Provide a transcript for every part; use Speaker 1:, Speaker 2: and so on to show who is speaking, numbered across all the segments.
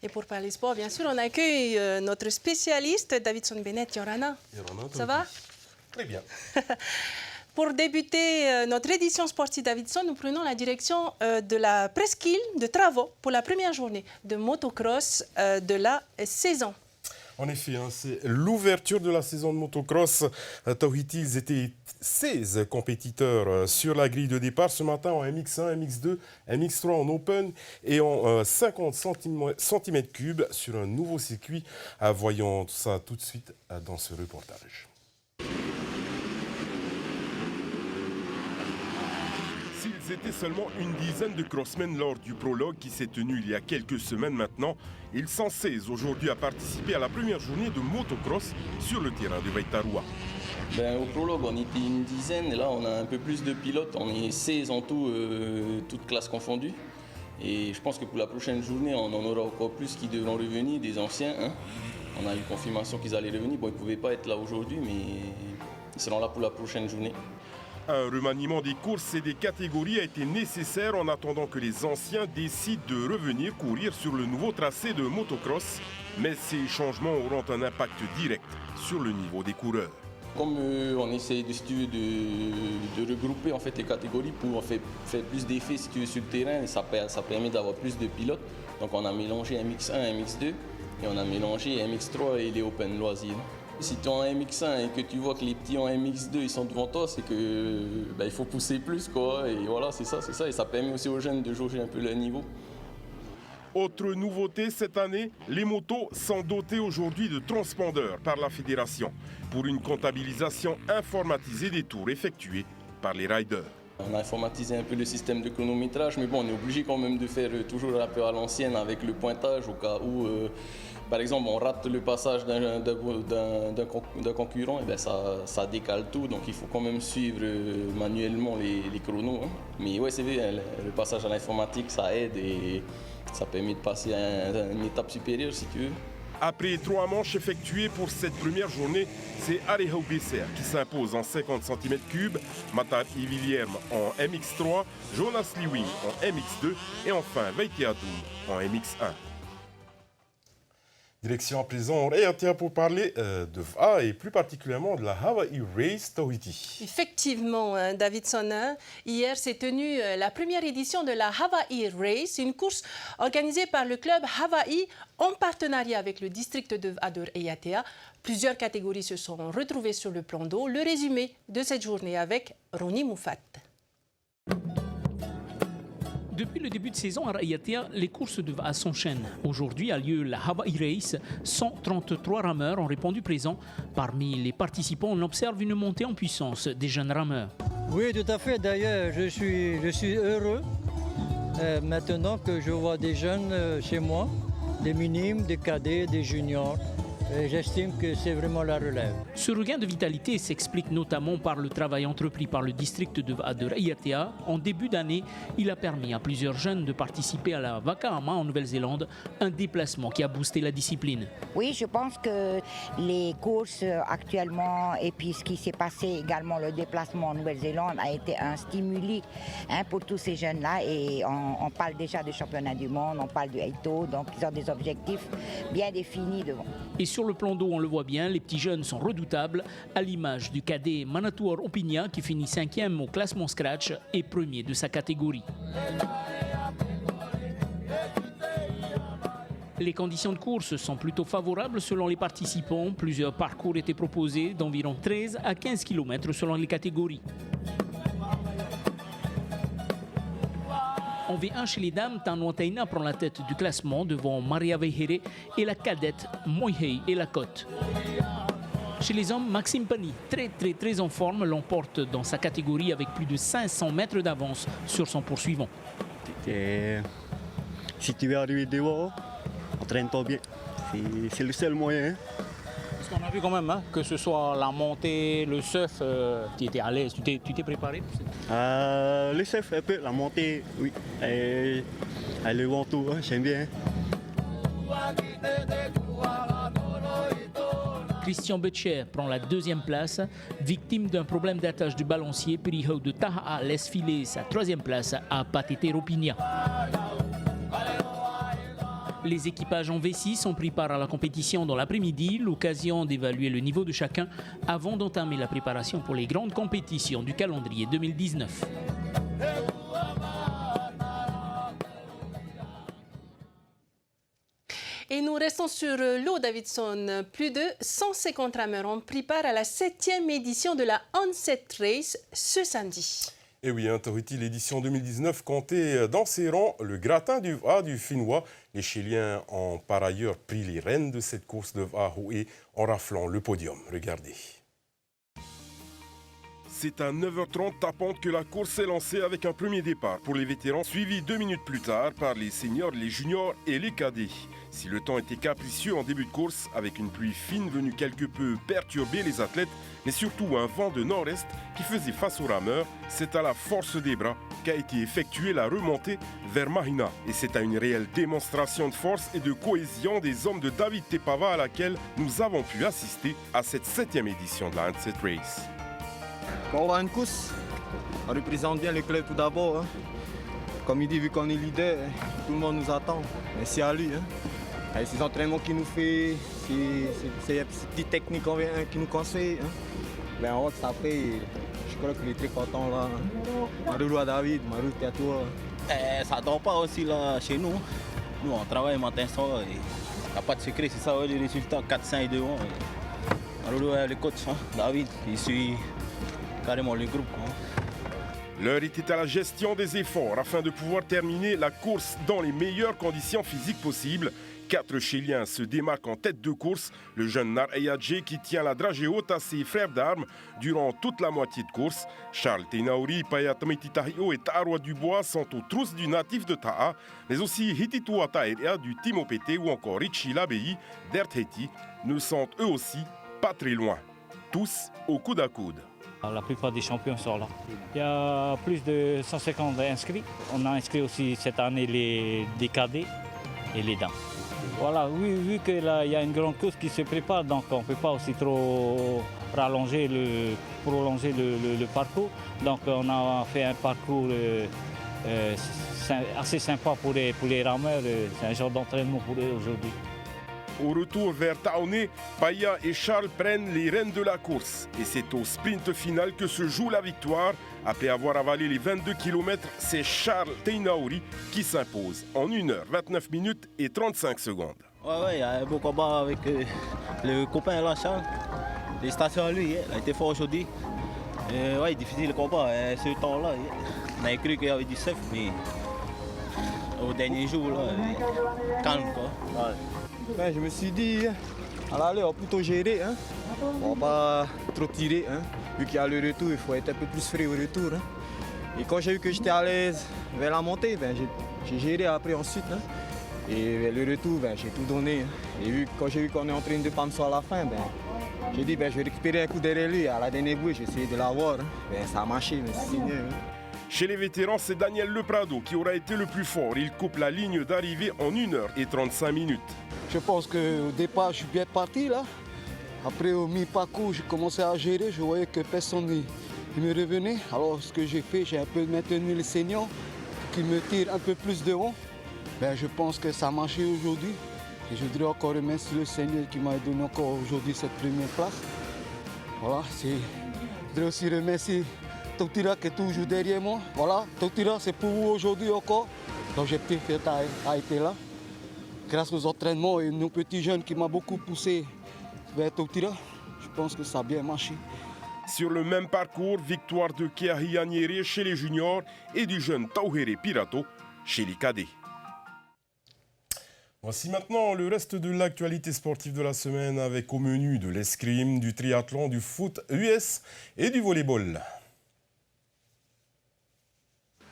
Speaker 1: Et pour parler sport, bien sûr, on accueille notre spécialiste, Davidson Bennett Yorana. Ça va?
Speaker 2: Très bien.
Speaker 1: Pour débuter notre édition sportive Davidson, nous prenons la direction de la presqu'île de Travaux pour la première journée de motocross de la saison.
Speaker 2: En effet, c'est l'ouverture de la saison de motocross. Tahiti, ils étaient 16 compétiteurs sur la grille de départ ce matin en MX1, MX2, MX3 en Open et en 50 cm3 sur un nouveau circuit. Voyons ça tout de suite dans ce reportage. S'ils étaient seulement une dizaine de crossmen lors du prologue qui s'est tenu il y a quelques semaines maintenant, ils sont 16 aujourd'hui à participer à la première journée de motocross sur le terrain de Vaitarua.
Speaker 3: Au prologue, on était une dizaine et là, on a un peu plus de pilotes. On est 16 en tout, toutes classes confondues. Et je pense que pour la prochaine journée, on en aura encore plus qui devront revenir, des anciens. On a eu confirmation qu'ils allaient revenir. Bon, ils ne pouvaient pas être là aujourd'hui, mais ils seront là pour la prochaine journée.
Speaker 2: Un remaniement des courses et des catégories a été nécessaire en attendant que les anciens décident de revenir courir sur le nouveau tracé de motocross. Mais ces changements auront un impact direct sur le niveau des coureurs.
Speaker 3: Comme on essaie de regrouper en fait, les catégories pour faire plus d'effets si tu veux, sur le terrain, et ça permet d'avoir plus de pilotes. Donc on a mélangé MX1 et MX2 et on a mélangé MX3 et les Open loisirs. Si tu es en MX1 et que tu vois que les petits en MX2 ils sont devant toi, c'est que il faut pousser plus quoi. Et voilà, c'est ça. Et ça permet aussi aux jeunes de jauger un peu leur niveau.
Speaker 2: Autre nouveauté cette année, les motos sont dotées aujourd'hui de transpondeurs par la fédération pour une comptabilisation informatisée des tours effectués par les riders.
Speaker 3: On a informatisé un peu le système de chronométrage, mais bon, on est obligé quand même de faire toujours un peu à l'ancienne avec le pointage au cas où, par exemple, on rate le passage d'un concurrent, et ça décale tout, donc il faut quand même suivre manuellement les chronos. Mais ouais, c'est vrai, le passage à l'informatique, ça aide et ça permet de passer à une étape supérieure, si tu veux.
Speaker 2: Après 3 manches effectuées pour cette première journée, c'est Arehau Besser qui s'impose en 50 cm3, Matar Ivilierme en MX3, Jonas Liwing en MX2 et enfin Vaitiadou en MX1. Direction à présent RTA pour parler de VA et plus particulièrement de la Hawaii Race Tahiti.
Speaker 1: Effectivement, Davidson, hier s'est tenue la première édition de la Hawaii Race, une course organisée par le club Hawaii en partenariat avec le district de Ador et Yatea. Plusieurs catégories se sont retrouvées sur le plan d'eau. Le résumé de cette journée avec Ronnie Moufat.
Speaker 4: Depuis le début de saison à Raiatea, les courses de VA s'enchaînent. Aujourd'hui a lieu la Hawaii Race. 133 rameurs ont répondu présents. Parmi les participants, on observe une montée en puissance des jeunes rameurs.
Speaker 5: Oui, tout à fait. D'ailleurs, je suis heureux maintenant que je vois des jeunes chez moi, des minimes, des cadets, des juniors. J'estime que c'est vraiment la relève.
Speaker 4: Ce regain de vitalité s'explique notamment par le travail entrepris par le district de Raiatea. En début d'année, il a permis à plusieurs jeunes de participer à la Vakahama en Nouvelle-Zélande, un déplacement qui a boosté la discipline.
Speaker 6: Oui, je pense que les courses actuellement et puis ce qui s'est passé également, le déplacement en Nouvelle-Zélande a été un stimuli pour tous ces jeunes-là. Et on parle déjà du championnat du monde, on parle du Heito, donc ils ont des objectifs bien définis devant.
Speaker 4: Et sur le plan d'eau, on le voit bien, les petits jeunes sont redoutables, à l'image du cadet Manatuor Opigna qui finit 5e au classement Scratch et premier de sa catégorie. Les conditions de course sont plutôt favorables selon les participants. Plusieurs parcours étaient proposés d'environ 13 à 15 km selon les catégories. En V1 chez les dames, Tanuataina prend la tête du classement devant Maria Veihere et la cadette Moihei et la Côte. Chez les hommes, Maxime Pani, très en forme, l'emporte dans sa catégorie avec plus de 500 mètres d'avance sur son poursuivant.
Speaker 7: Si tu veux arriver devant, entraîne-toi bien. C'est le seul moyen.
Speaker 4: Parce qu'on a vu quand même que ce soit la montée, le surf, tu étais à l'aise, tu t'es préparé?
Speaker 7: Le surf un peu, la montée, oui. Et le vent tout, j'aime bien.
Speaker 4: Christian Betcher prend la 2e place. Victime d'un problème d'attache du balancier, Pirihau de Taha'a laisse filer sa 3e place à Patete Ropinha. Les équipages en V6 ont pris part à la compétition dans l'après-midi, l'occasion d'évaluer le niveau de chacun avant d'entamer la préparation pour les grandes compétitions du calendrier 2019.
Speaker 1: Et nous restons sur l'eau, Davidson. Plus de 150 rameurs ont pris part à la 7e édition de la Onset Race ce samedi.
Speaker 2: Et oui, Tahiti, l'édition 2019 comptait dans ses rangs le gratin du VA du Finnois. Les Chiliens ont par ailleurs pris les rênes de cette course de VA en raflant le podium. Regardez. C'est à 9h30 tapante que la course s'est lancée avec un premier départ pour les vétérans, suivi 2 minutes plus tard par les seniors, les juniors et les cadets. Si le temps était capricieux en début de course, avec une pluie fine venue quelque peu perturber les athlètes, mais surtout un vent de nord-est qui faisait face aux rameurs, c'est à la force des bras qu'a été effectuée la remontée vers Mahina. Et c'est à une réelle démonstration de force et de cohésion des hommes de David Tepava à laquelle nous avons pu assister à cette 7e édition de la Onset Race.
Speaker 8: Quand on va à une course, on représente bien le club tout d'abord. Hein. Comme il dit, vu qu'on est leader, tout le monde nous attend. Merci à lui. Hein. Et ces entraînements qu'il nous fait, ces petites techniques qu'il nous conseille. Hein. Ben, en fait, après, je crois qu'il est très content là. Marou à David, Marou à toi.
Speaker 9: Ça ne dort pas aussi là chez nous. Nous, on travaille matin soir. Il n'y a pas de secret, c'est ça les résultats 4-5 et 2-1. Marou le coach, hein, David, il suit carrément le groupe. Hein.
Speaker 2: L'heure était à la gestion des efforts afin de pouvoir terminer la course dans les meilleures conditions physiques possibles. 4 Chiliens se démarquent en tête de course. Le jeune Nar Eyadje qui tient la dragée haute à ses frères d'armes durant toute la moitié de course. Charles Teinauri, Payatamiti Tahio et Taarwa Dubois sont aux trousses du natif de Ta'a, mais aussi Hititua Taerea du Team OPT ou encore Richie Labei d'Ertheti ne sont eux aussi pas très loin. Tous au coude à coude.
Speaker 10: La plupart des champions sont là. Il y a plus de 150 inscrits. On a inscrit aussi cette année les cadets et les dames. Voilà, vu qu'il y a une grande course qui se prépare, donc on ne peut pas aussi trop prolonger le parcours. Donc on a fait un parcours assez sympa pour les rameurs. C'est un genre d'entraînement pour eux aujourd'hui.
Speaker 2: Au retour vers Taoné, Paya et Charles prennent les rênes de la course. Et c'est au sprint final que se joue la victoire. Après avoir avalé les 22 km, c'est Charles Teinauri qui s'impose en 1h29 minutes et 35 secondes.
Speaker 9: Ouais, il y a un beau combat avec le copain là, Charles. Félicitations à lui, il a été fort aujourd'hui. Ouais, difficile le combat, ce temps-là. On avait cru qu'il y avait du surf, mais au dernier jour, là, calme quoi. Ouais.
Speaker 8: Ben, je me suis dit, à l'aller, on va plutôt gérer. Hein. On va pas trop tirer. Hein. Vu qu'il y a le retour, il faut être un peu plus frais au retour. Hein. Et quand j'ai vu que j'étais à l'aise vers la montée, ben, j'ai géré après ensuite. Hein. Et vers le retour, ben, j'ai tout donné. Hein. Et quand j'ai vu qu'on est en train de Pamso à la fin, ben, j'ai dit ben, je vais récupérer un coup derrière lui. À la dernière bouée, j'ai essayé de l'avoir. Hein. Ben, ça a marché, mais c'est mieux. Hein.
Speaker 2: Chez les vétérans, c'est Daniel Leprado qui aura été le plus fort. Il coupe la ligne d'arrivée en 1h35 minutes.
Speaker 11: Je pense qu'au départ, je suis bien parti là. Après, au mi-parcours, j'ai commencé à gérer. Je voyais que personne ne me revenait. Alors, ce que j'ai fait, j'ai un peu maintenu les seniors qui me tirent un peu plus devant. Ben, je pense que ça a marché aujourd'hui. Et je voudrais encore remercier le Seigneur qui m'a donné encore aujourd'hui cette première place. Voilà, je voudrais aussi remercier Tautira qui est toujours derrière moi. Voilà, Tautira, c'est pour vous aujourd'hui encore. Donc j'ai été fier d'être là. Grâce aux entraînements et nos petits jeunes qui m'ont beaucoup poussé vers Tautira, je pense que ça a bien marché.
Speaker 2: Sur le même parcours, victoire de Keahi Aniere chez les juniors et du jeune Tauhere Pirato chez les cadets. Voici maintenant le reste de l'actualité sportive de la semaine avec au menu de l'escrime, du triathlon, du foot US et du volleyball.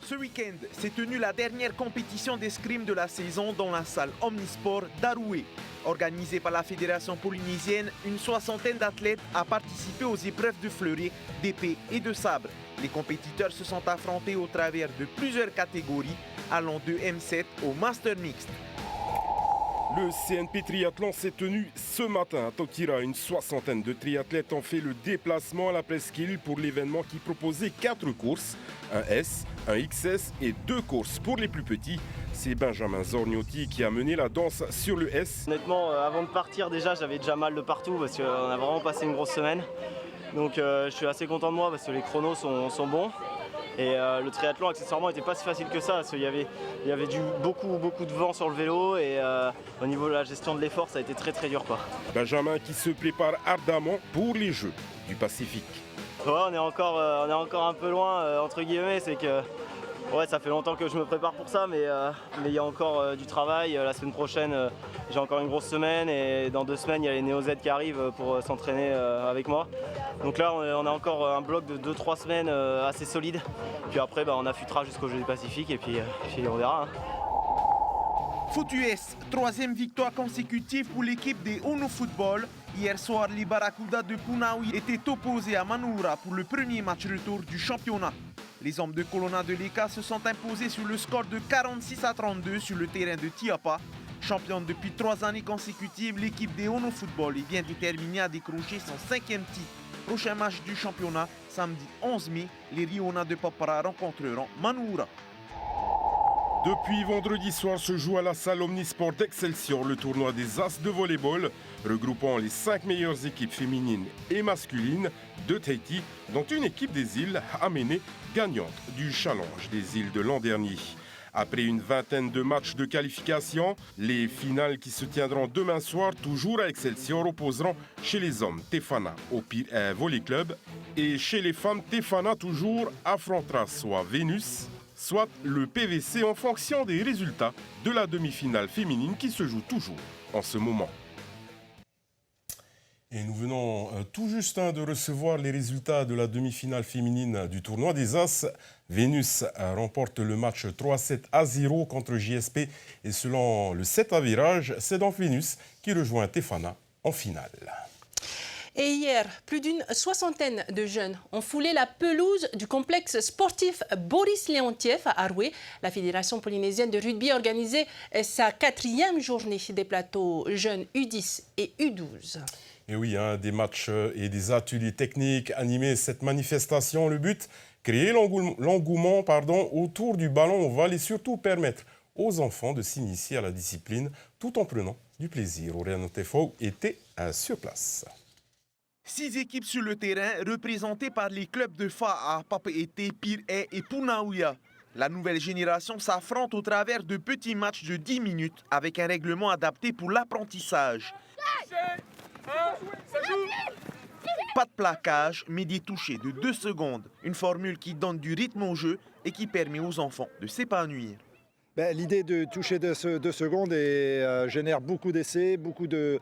Speaker 12: Ce week-end s'est tenue la dernière compétition d'escrime de la saison dans la salle Omnisport d'Aroué. Organisée par la Fédération polynésienne, une soixantaine d'athlètes a participé aux épreuves de fleuret, d'épée et de sabre. Les compétiteurs se sont affrontés au travers de plusieurs catégories, allant de M7 au Master Mixte.
Speaker 2: Le CNP Triathlon s'est tenu ce matin à Tokira. Une soixantaine de triathlètes ont fait le déplacement à la presqu'île pour l'événement qui proposait 4 courses, un S, un XS et 2 courses pour les plus petits. C'est Benjamin Zorniotti qui a mené la danse sur le S.
Speaker 13: Honnêtement, avant de partir déjà, j'avais déjà mal de partout parce qu'on a vraiment passé une grosse semaine. Donc je suis assez content de moi parce que les chronos sont bons. Et le triathlon accessoirement n'était pas si facile que ça parce qu'il y avait beaucoup de vent sur le vélo et au niveau de la gestion de l'effort ça a été très dur quoi.
Speaker 2: Benjamin qui se prépare ardemment pour les Jeux du Pacifique.
Speaker 13: Ouais, on est encore un peu loin entre guillemets, c'est que ouais, ça fait longtemps que je me prépare pour ça mais il y a encore du travail. La semaine prochaine j'ai encore une grosse semaine et dans 2 semaines il y a les Neo Z qui arrivent pour s'entraîner avec moi. Donc là on a encore un bloc de 2-3 semaines assez solide. Puis après on affûtera jusqu'au Jeux du Pacifique et puis on verra.
Speaker 12: Foot US, 3e victoire consécutive pour l'équipe des Ono Football. Hier soir, les Barracudas de Punaoui étaient opposés à Manoura pour le premier match retour du championnat. Les hommes de Colonna de Leka se sont imposés sur le score de 46-32 sur le terrain de Tiapa. Championne depuis 3 années consécutives, l'équipe des Ono Football est bien déterminée à décrocher son 5e titre. Prochain match du championnat, samedi 11 mai, les Riona de Papara rencontreront Manoura.
Speaker 2: Depuis vendredi soir se joue à la salle Omnisport d'Excelsior le tournoi des As de volleyball, regroupant les 5 meilleures équipes féminines et masculines de Tahiti, dont une équipe des îles Améné, gagnante du challenge des îles de l'an dernier. Après une vingtaine de matchs de qualification, les finales qui se tiendront demain soir, toujours à Excelsior, opposeront chez les hommes Tefana au Pire Volley Club et chez les femmes Tefana toujours affrontera soit Vénus, soit le PVC en fonction des résultats de la demi-finale féminine qui se joue toujours en ce moment. Et nous venons tout juste de recevoir les résultats de la demi-finale féminine du tournoi des As. Vénus remporte le match 3-7-0 contre JSP et selon le 7 à virage, c'est donc Vénus qui rejoint Tefana en finale.
Speaker 1: Et hier, plus d'une soixantaine de jeunes ont foulé la pelouse du complexe sportif Boris Leontiev à Arouet. La Fédération polynésienne de rugby a organisé sa 4e journée des plateaux jeunes U10 et U12.
Speaker 2: Et oui, des matchs et des ateliers techniques animaient cette manifestation. Le but, créer l'engouement autour du ballon ovale et surtout permettre aux enfants de s'initier à la discipline tout en prenant du plaisir. Oriane Tefo était sur place.
Speaker 12: 6 équipes sur le terrain représentées par les clubs de Fa'a, Papeete, Pir'e et Punauia. La nouvelle génération s'affronte au travers de petits matchs de 10 minutes avec un règlement adapté pour l'apprentissage. Pas de plaquage, mais des touchés de 2 secondes. Une formule qui donne du rythme au jeu et qui permet aux enfants de s'épanouir.
Speaker 14: L'idée de toucher 2 secondes génère beaucoup d'essais, beaucoup de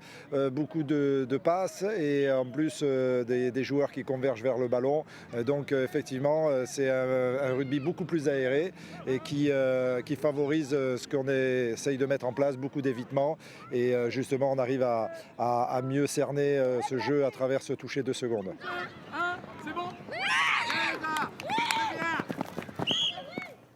Speaker 14: passes et en plus des joueurs qui convergent vers le ballon. Donc effectivement, c'est un rugby beaucoup plus aéré et qui favorise ce qu'on essaye de mettre en place, beaucoup d'évitement. Et justement, on arrive à mieux cerner ce jeu à travers ce toucher 2 secondes.
Speaker 12: C'est bon.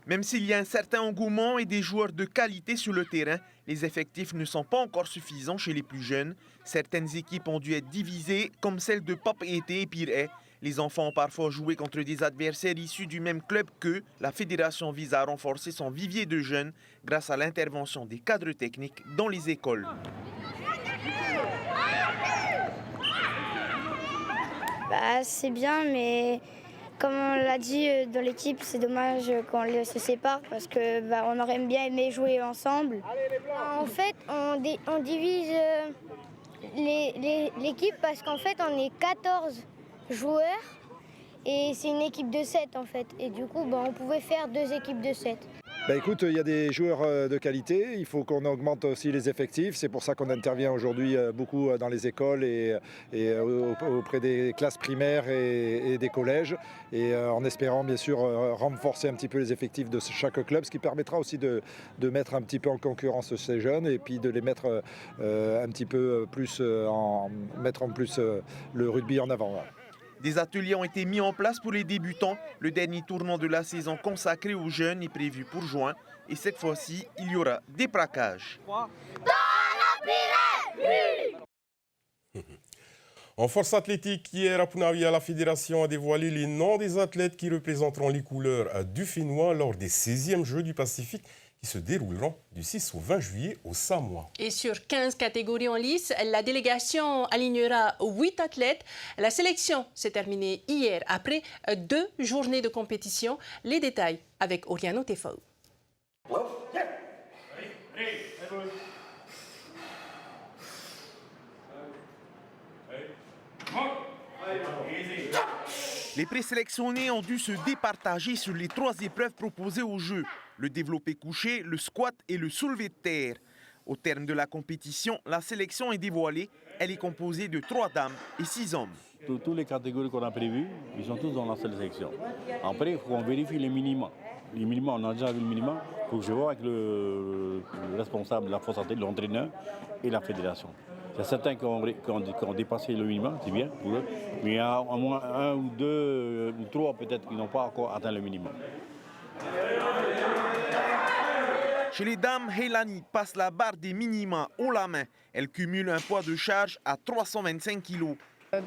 Speaker 12: Même s'il y a un certain engouement et des joueurs de qualité sur le terrain, les effectifs ne sont pas encore suffisants chez les plus jeunes. Certaines équipes ont dû être divisées, comme celle de Papeete et Pir'e. Les enfants ont parfois joué contre des adversaires issus du même club qu'eux. La fédération vise à renforcer son vivier de jeunes grâce à l'intervention des cadres techniques dans les écoles.
Speaker 15: C'est bien, mais comme on l'a dit dans l'équipe, c'est dommage qu'on se sépare parce qu'on aurait bien aimé jouer ensemble. En fait, on divise l'équipe parce qu'en fait, on est 14 joueurs et c'est une équipe de 7 en fait. Et du coup, on pouvait faire 2 équipes de 7.
Speaker 14: Écoute, il y a des joueurs de qualité, il faut qu'on augmente aussi les effectifs. C'est pour ça qu'on intervient aujourd'hui beaucoup dans les écoles et auprès des classes primaires et des collèges. Et en espérant bien sûr renforcer un petit peu les effectifs de chaque club, ce qui permettra aussi de mettre un petit peu en concurrence ces jeunes et puis de les mettre un petit peu plus, mettre en plus le rugby en avant.
Speaker 12: Des ateliers ont été mis en place pour les débutants. Le dernier tournoi de la saison consacré aux jeunes est prévu pour juin. Et cette fois-ci, il y aura des plaquages.
Speaker 15: 3.
Speaker 2: En force athlétique, hier à Punavuia, la fédération a dévoilé les noms des athlètes qui représenteront les couleurs du Fénois lors des 16e Jeux du Pacifique qui se dérouleront du 6 au 20 juillet au Samoa.
Speaker 1: Et sur 15 catégories en lice, la délégation alignera 8 athlètes. La sélection s'est terminée hier après 2 journées de compétition. Les détails avec Oriano Tefao.
Speaker 12: Les présélectionnés ont dû se départager sur les 3 épreuves proposées au jeu, le développé couché, le squat et le soulevé de terre. Au terme de la compétition, la sélection est dévoilée. Elle est composée de 3 dames et 6 hommes.
Speaker 16: Toutes les catégories qu'on a prévues, ils sont tous dans la sélection. Après, il faut qu'on vérifie les minima. Les minima, on a déjà vu le minima. Il faut que je vois avec le responsable de la force athlétique, l'entraîneur et la fédération. Il y a certains qui ont dépassé le minimum, c'est bien pour eux. Mais il y a au moins 1 ou 2 ou 3 peut-être qui n'ont pas encore atteint le minimum.
Speaker 12: Chez les dames, Heilani passe la barre des minima haut la main. Elle cumule un poids de charge à 325 kg.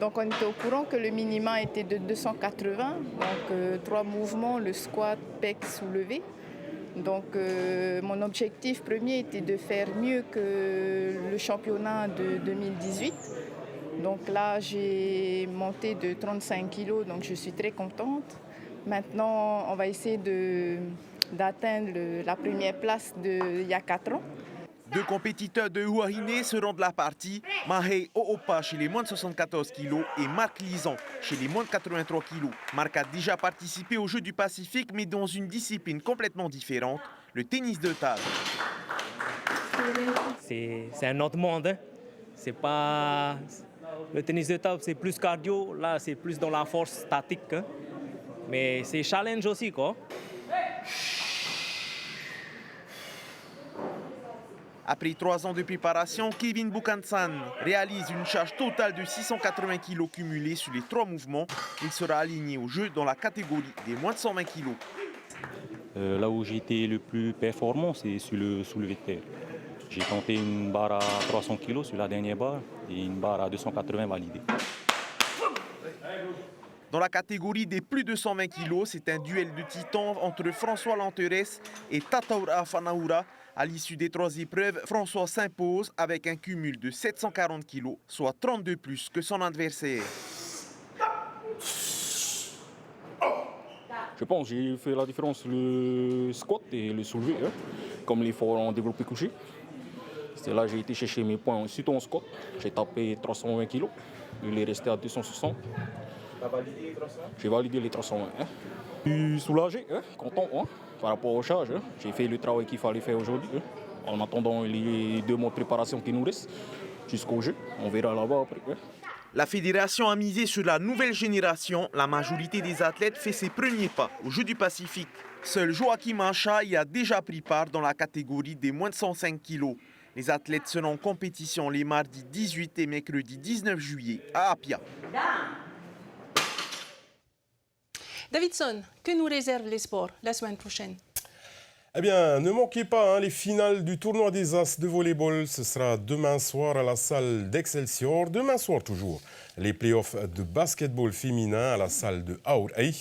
Speaker 17: Donc on était au courant que le minima était de 280, donc 3 mouvements, le squat, pec, soulevé. Donc mon objectif premier était de faire mieux que le championnat de 2018. Donc là j'ai monté de 35 kg, donc je suis très contente. Maintenant on va essayer d'atteindre la première place d'il y a 4 ans.
Speaker 12: 2 compétiteurs de Huahine seront de la partie, Mahei Oopa chez les moins de 74 kg et Marc Lison chez les moins de 83 kg. Marc a déjà participé aux Jeux du Pacifique, mais dans une discipline complètement différente, le tennis de table.
Speaker 18: C'est un autre monde. Hein. C'est pas... Le tennis de table, c'est plus cardio. Là, c'est plus dans la force statique. Hein. Mais c'est challenge aussi, quoi.
Speaker 12: Après 3 ans de préparation, Kevin Bukansan réalise une charge totale de 680 kg cumulés sur les 3 mouvements. Il sera aligné au jeu dans la catégorie des moins de 120 kg.
Speaker 16: Là où j'ai été le plus performant, c'est sur le soulevé de terre. J'ai tenté une barre à 300 kg sur la dernière barre et une barre à 280 validée.
Speaker 12: Dans la catégorie des plus de 120 kg, c'est un duel de titans entre François Lanterès et Tataura Fanaura. À l'issue des 3 épreuves, François s'impose avec un cumul de 740 kg, soit 32 plus que son adversaire.
Speaker 16: Je pense que j'ai fait la différence sur le squat et le soulevé, hein, comme l'effort en développé couché. C'est là que j'ai été chercher mes points surtout en squat. J'ai tapé 320 kg, il est resté à 260. Tu as validé les 300? J'ai validé les 320. Hein. Je suis soulagé, hein, content hein, par rapport aux charges. Hein. J'ai fait le travail qu'il fallait faire aujourd'hui. Hein. En attendant les 2 mois de préparation qui nous restent jusqu'au jeu. On verra là-bas après. Hein.
Speaker 12: La fédération a misé sur la nouvelle génération. La majorité des athlètes fait ses premiers pas aux Jeux du Pacifique. Seul Joachim Acha y a déjà pris part dans la catégorie des moins de 105 kg. Les athlètes seront en compétition les mardis 18 et mercredi 19 juillet à Apia.
Speaker 1: Davidson, que nous réservent les sports la semaine prochaine?
Speaker 2: Eh bien, ne manquez pas les finales du tournoi des As de volleyball. Ce sera demain soir à la salle d'Excelsior. Demain soir toujours, les playoffs de basketball féminin à la salle de Aurei.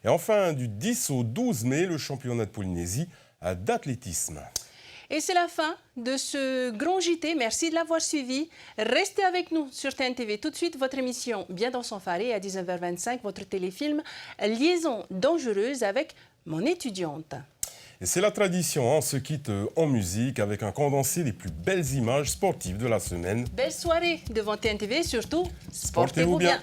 Speaker 2: Et enfin, du 10 au 12 mai, le championnat de Polynésie d'athlétisme.
Speaker 1: Et c'est la fin de ce grand JT. Merci de l'avoir suivi. Restez avec nous sur TNTV. Tout de suite, votre émission Bien dans son phare à 19h25, votre téléfilm Liaison dangereuse avec mon étudiante.
Speaker 2: Et c'est la tradition, on se quitte en musique avec un condensé des plus belles images sportives de la semaine.
Speaker 1: Belle soirée devant TNTV, surtout, sportez-vous bien.